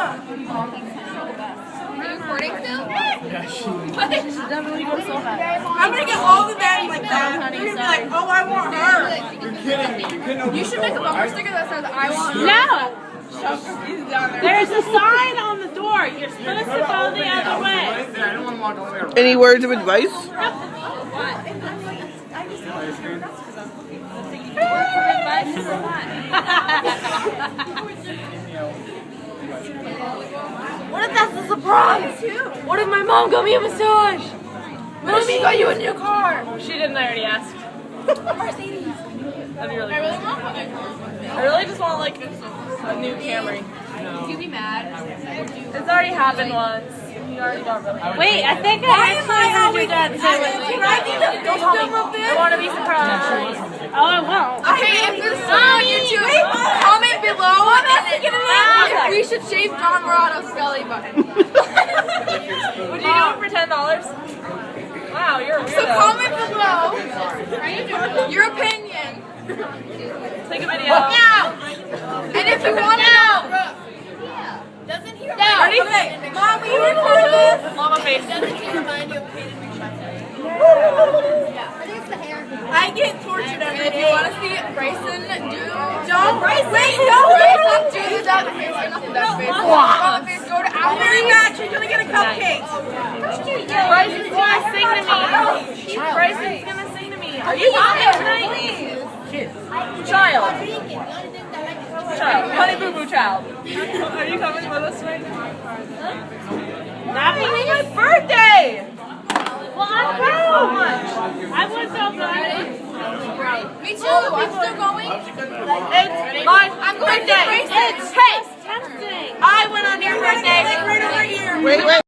Are you recording still? Yeah, she Definitely go so fast. I'm gonna get all the bags like that. honey, You're gonna be sorry. like, oh, I want her. You're kidding me. You couldn't open You should make a bumper sticker that says I want No! Down there. There's a sign on the door. You're supposed to go the other way. I don't want to walk all the way around. Any words of advice? What if that's a surprise? What if my mom got me a massage? What if she got you a new car? She didn't, I already asked. Mercedes. That'd be really I cool. really want one. I really just want like a new Camry. You'd be mad. It's already happened once. You already got really mad. Wait, I think I actually heard your dad say what Can I be the victim of this? I want to be surprised. Oh, I won't. Okay, if this is on YouTube, comment below if we should shave John Morato's belly button. Would you do it for $10? Wow, you're a weirdo. So comment below your opinion. Take a video. Now! And if you want to know. Doesn't he remind you of Hayden Mom, will you record this? Mama face. Doesn't he remind you of Hayden I get tortured every And if you day. want to see Bryson do... Don't Bryson, Bryson do the duck face or nothing duck face. Go to our Very much. You're gonna get a cupcake. Bryson's gonna sing to me. Bryson's gonna sing to me. Are you laughing tonight? Child. Child. Honey Boo Boo Child. Are you coming with us tonight? Happy my birthday! Well, I'm home. I would go, but Me too. I'm still going. it's my going to birthday. Bryson. It's hey, I went on your birthday. Right over here. Wait, wait.